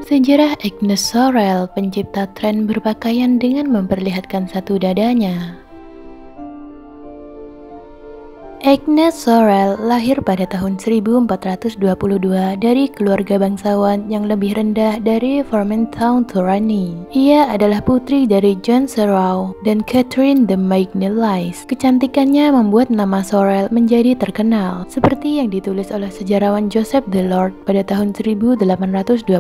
Sejarah Agnes Sorel, pencipta tren berpakaian dengan memperlihatkan satu dadanya. Agnes Sorel lahir pada tahun 1422 dari keluarga bangsawan yang lebih rendah dari Formantown, Tournai. Ia adalah putri dari John Sorel dan Catherine de Magnellis. Kecantikannya membuat nama Sorel menjadi terkenal, seperti yang ditulis oleh sejarawan Joseph Delord pada tahun 1824.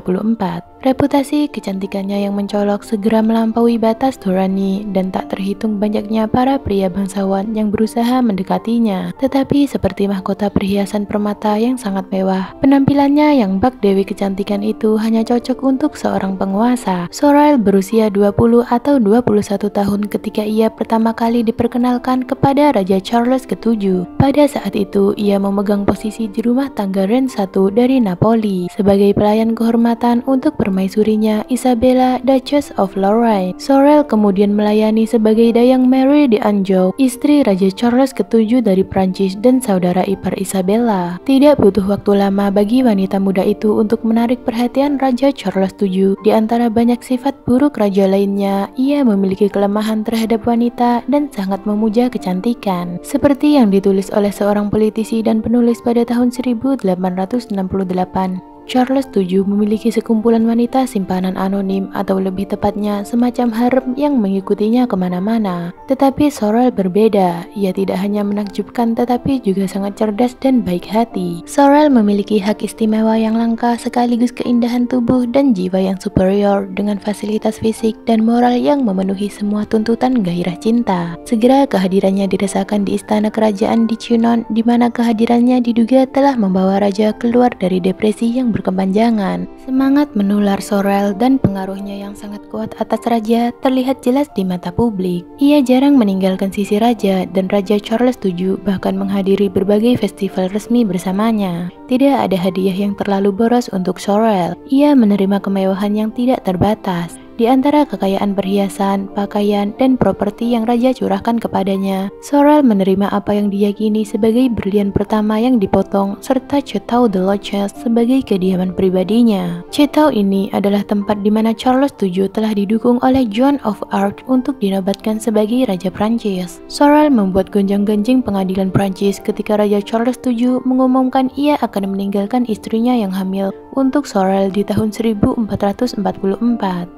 Reputasi kecantikannya yang mencolok segera melampaui batas Tournai dan tak terhitung banyaknya para pria bangsawan yang berusaha mendekatinya. Tetapi seperti mahkota perhiasan permata yang sangat mewah, penampilannya yang bak dewi kecantikan itu hanya cocok untuk seorang penguasa. Sorel berusia 20 atau 21 tahun ketika ia pertama kali diperkenalkan kepada Raja Charles VII. Pada saat itu, ia memegang posisi di rumah tangga Ren I dari Napoli sebagai pelayan kehormatan untuk permaisurinya Isabella, Duchess of Lorraine. Sorel kemudian melayani sebagai dayang Mary de Anjou, istri Raja Charles VII dari Prancis dan saudara ipar Isabella. Tidak butuh waktu lama bagi wanita muda itu untuk menarik perhatian Raja Charles VII. Di antara banyak sifat buruk raja lainnya, ia memiliki kelemahan terhadap wanita dan sangat memuja kecantikan. Seperti yang ditulis oleh seorang politisi dan penulis pada tahun 1868, Charles VII memiliki sekumpulan wanita simpanan anonim atau lebih tepatnya semacam harem yang mengikutinya kemana-mana. Tetapi Sorel berbeda, ia tidak hanya menakjubkan tetapi juga sangat cerdas dan baik hati. Sorel memiliki hak istimewa yang langka sekaligus keindahan tubuh dan jiwa yang superior dengan fasilitas fisik dan moral yang memenuhi semua tuntutan gairah cinta. Segera kehadirannya dirasakan di istana kerajaan di Chinon, di mana kehadirannya diduga telah membawa raja keluar dari depresi yang berkepanjangan. Semangat menular Sorel dan pengaruhnya yang sangat kuat atas raja terlihat jelas di mata publik. Ia jarang meninggalkan sisi raja dan Raja Charles VII bahkan menghadiri berbagai festival resmi bersamanya. Tidak ada hadiah yang terlalu boros untuk Sorel. Ia menerima kemewahan yang tidak terbatas. Di antara kekayaan perhiasan, pakaian, dan properti yang raja curahkan kepadanya, Sorel menerima apa yang diyakini sebagai berlian pertama yang dipotong serta Château de Loches sebagai kediaman pribadinya. Château ini adalah tempat di mana Charles VII telah didukung oleh Joan of Arc untuk dinobatkan sebagai Raja Prancis. Sorel membuat gonjang-ganjing pengadilan Prancis ketika Raja Charles VII mengumumkan ia akan meninggalkan istrinya yang hamil untuk Sorel di tahun 1444.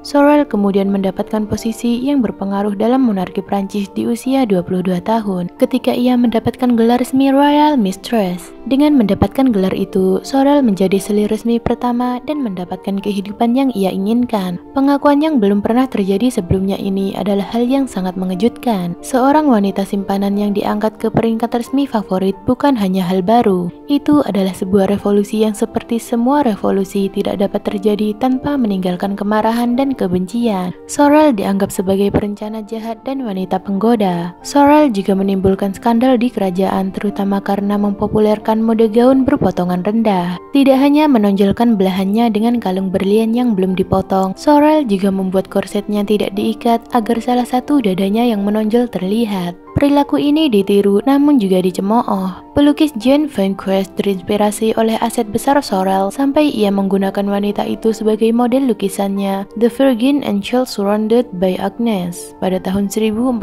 Sorel kemudian mendapatkan posisi yang berpengaruh dalam monarki Prancis di usia 22 tahun ketika ia mendapatkan gelar resmi Royal Mistress. Dengan mendapatkan gelar itu, Sorel menjadi seli resmi pertama dan mendapatkan kehidupan yang ia inginkan. Pengakuan yang belum pernah terjadi sebelumnya ini adalah hal yang sangat mengejutkan. Seorang wanita simpanan yang diangkat ke peringkat resmi favorit bukan hanya hal baru. Itu adalah sebuah revolusi yang seperti semua revolusi tidak dapat terjadi tanpa meninggalkan kemarahan dan kebencian. Sorel dianggap sebagai perencana jahat dan wanita penggoda. Sorel juga menimbulkan skandal di kerajaan terutama karena mempopulerkan mode gaun berpotongan rendah. Tidak hanya menonjolkan belahannya dengan kalung berlian yang belum dipotong, Sorel juga membuat korsetnya tidak diikat agar salah satu dadanya yang menonjol terlihat. Perilaku ini ditiru namun juga dicemooh. Pelukis Jean Vanquist terinspirasi oleh aset besar Sorel sampai ia menggunakan wanita itu sebagai model lukisannya The Virgin Angel Surrounded by Agnes pada tahun 1450.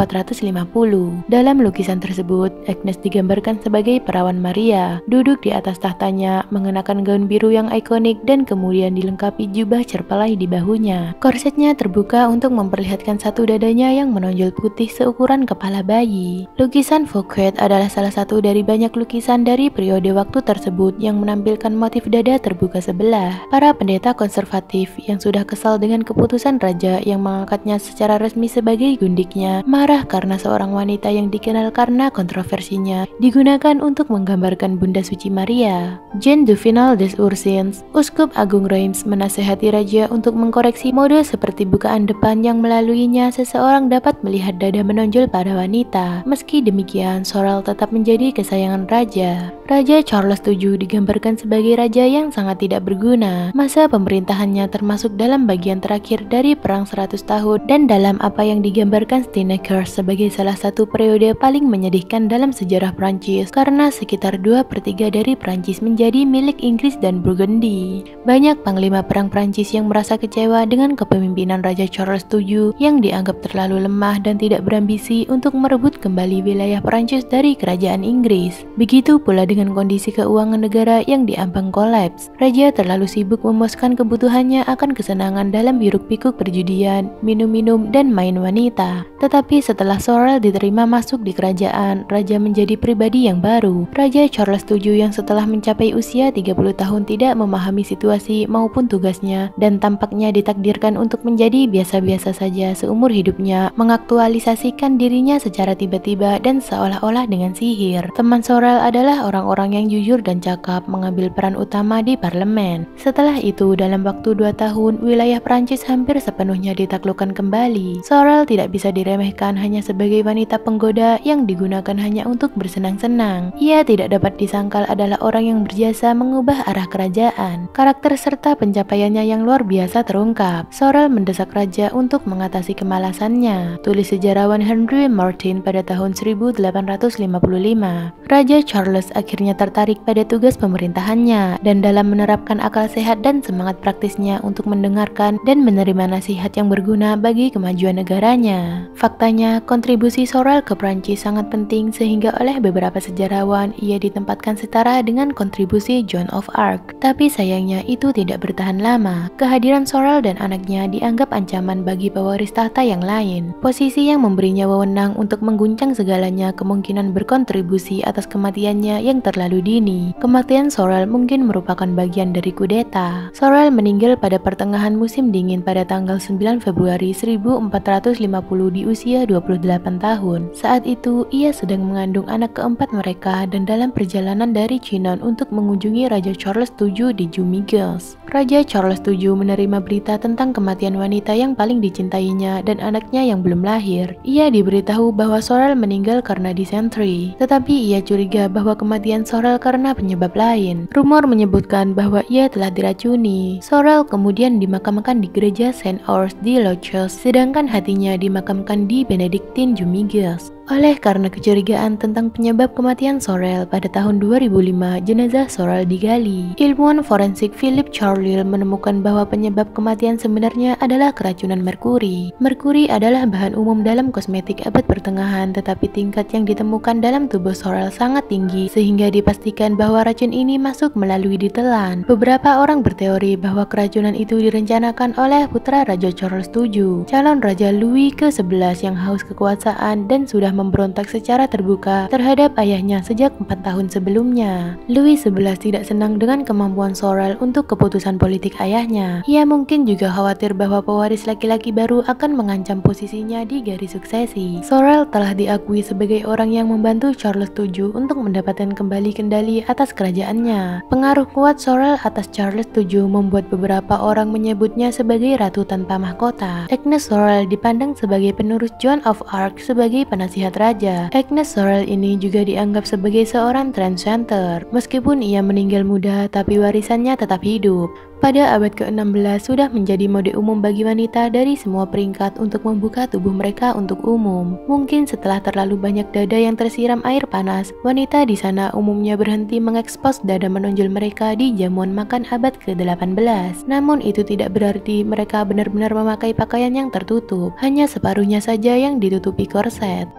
Dalam lukisan tersebut, Agnes digambarkan sebagai perawan Maria, duduk di atas tahtanya, mengenakan gaun biru yang ikonik dan kemudian dilengkapi jubah cerpelai di bahunya. Korsetnya terbuka untuk memperlihatkan satu dadanya yang menonjol putih seukuran kepala bayi. Lukisan Fouquet adalah salah satu dari banyak lukisan dari periode waktu tersebut yang menampilkan motif dada terbuka sebelah. Para pendeta konservatif yang sudah kesal dengan keputusan raja yang mengangkatnya secara resmi sebagai gundiknya, marah karena seorang wanita yang dikenal karena kontroversinya digunakan untuk menggambarkan Bunda Suci Maria. Jean Duvinal des Ursins, Uskup Agung Reims, menasehati raja untuk mengkoreksi mode seperti bukaan depan yang melaluinya seseorang dapat melihat dada menonjol pada wanita. wanita. Meski demikian, Sorel tetap menjadi kesayangan raja. Raja Charles VII digambarkan sebagai raja yang sangat tidak berguna. Masa pemerintahannya termasuk dalam bagian terakhir dari Perang 100 Tahun dan dalam apa yang digambarkan Steinecker sebagai salah satu periode paling menyedihkan dalam sejarah Prancis karena sekitar 2/3 dari Prancis menjadi milik Inggris dan Burgundy. Banyak panglima perang Prancis yang merasa kecewa dengan kepemimpinan Raja Charles VII yang dianggap terlalu lemah dan tidak berambisi untuk merebut kembali wilayah Prancis dari kerajaan Inggris. Begitu pula dengan kondisi keuangan negara yang diambang kolaps. Raja terlalu sibuk memuaskan kebutuhannya akan kesenangan dalam hiruk-pikuk perjudian, minum-minum, dan main wanita. Tetapi setelah Sorel diterima masuk di kerajaan, Raja menjadi pribadi yang baru. Raja Charles VII yang setelah mencapai usia 30 tahun tidak memahami situasi maupun tugasnya dan tampaknya ditakdirkan untuk menjadi biasa-biasa saja seumur hidupnya, mengaktualisasikan dirinya secara tiba-tiba dan seolah-olah dengan sihir. Teman Sorel adalah orang-orang yang jujur dan cakap mengambil peran utama di parlemen. Setelah itu, dalam waktu 2 tahun, wilayah Prancis hampir sepenuhnya ditaklukkan kembali. Sorel tidak bisa diremehkan hanya sebagai wanita penggoda yang digunakan hanya untuk bersenang-senang. Ia tidak dapat disangkal adalah orang yang berjasa mengubah arah kerajaan. Karakter serta pencapaiannya yang luar biasa terungkap. Sorel mendesak raja untuk mengatasi kemalasannya, tulis sejarawan Henry Martin pada tahun 1855. Raja Charles akhirnya tertarik pada tugas pemerintahannya dan dalam menerapkan akal sehat dan semangat praktisnya untuk mendengarkan dan menerima nasihat yang berguna bagi kemajuan negaranya. Faktanya, kontribusi Sorel ke Prancis sangat penting sehingga oleh beberapa sejarawan ia ditempatkan setara dengan kontribusi Joan of Arc. Tapi sayangnya itu tidak bertahan lama. Kehadiran Sorel dan anaknya dianggap ancaman bagi pewaris tahta yang lain. Posisi yang memberinya wewenang untuk mengguncang segalanya kemungkinan berkontribusi atas kematiannya yang terlalu dini. Kematian Sorel mungkin merupakan bagian dari kudeta. Sorel meninggal pada pertengahan musim dingin pada tanggal 9 Februari 1450 di usia 28 tahun. Saat itu, ia sedang mengandung anak keempat mereka dan dalam perjalanan dari Chinon untuk mengunjungi Raja Charles VII di Jumigeels. Raja Charles VII menerima berita tentang kematian wanita yang paling dicintainya dan anaknya yang belum lahir. Ia diberitahu bahwa Sorel meninggal karena disentri, tetapi ia curiga bahwa kematian Sorel karena penyebab lain. Rumor menyebutkan bahwa ia telah diracuni. Sorel kemudian dimakamkan di gereja Saint Ours di Loches, sedangkan hatinya dimakamkan di Benedictine Jumigeels. Oleh karena kecurigaan tentang penyebab kematian Sorel, pada tahun 2005 jenazah Sorel digali. Ilmuwan forensik Philip Charlier menemukan bahwa penyebab kematian sebenarnya adalah keracunan merkuri. Merkuri adalah bahan umum dalam kosmetik abad pertengahan, tetapi tingkat yang ditemukan dalam tubuh Sorel sangat tinggi sehingga dipastikan bahwa racun ini masuk melalui ditelan. Beberapa orang berteori bahwa keracunan itu direncanakan oleh putra Raja Charles VII, calon Raja Louis ke-11 yang haus kekuasaan dan sudah memberontak secara terbuka terhadap ayahnya sejak 4 tahun sebelumnya. Louis XI tidak senang dengan kemampuan Sorel untuk keputusan politik ayahnya. Ia mungkin juga khawatir bahwa pewaris laki-laki baru akan mengancam posisinya di garis suksesi. Sorel telah diakui sebagai orang yang membantu Charles VII untuk mendapatkan kembali kendali atas kerajaannya. Pengaruh kuat Sorel atas Charles VII membuat beberapa orang menyebutnya sebagai ratu tanpa mahkota. Agnes Sorel dipandang sebagai penerus Joan of Arc sebagai penasihat raja. Agnes Sorel ini juga dianggap sebagai seorang transgender. Meskipun ia meninggal muda, tapi warisannya tetap hidup. Pada abad ke-16 sudah menjadi mode umum bagi wanita dari semua peringkat untuk membuka tubuh mereka untuk umum. Mungkin setelah terlalu banyak dada yang tersiram air panas, wanita di sana umumnya berhenti mengekspos dada menonjol mereka di jamuan makan abad ke-18. Namun itu tidak berarti mereka benar-benar memakai pakaian yang tertutup, hanya separuhnya saja yang ditutupi korset.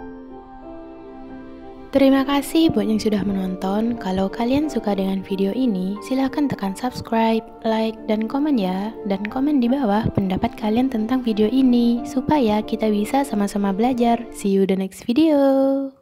Terima kasih buat yang sudah menonton. Kalau kalian suka dengan video ini, silahkan tekan subscribe, like, dan komen ya. Dan komen di bawah pendapat kalian tentang video ini, supaya kita bisa sama-sama belajar. See you the next video.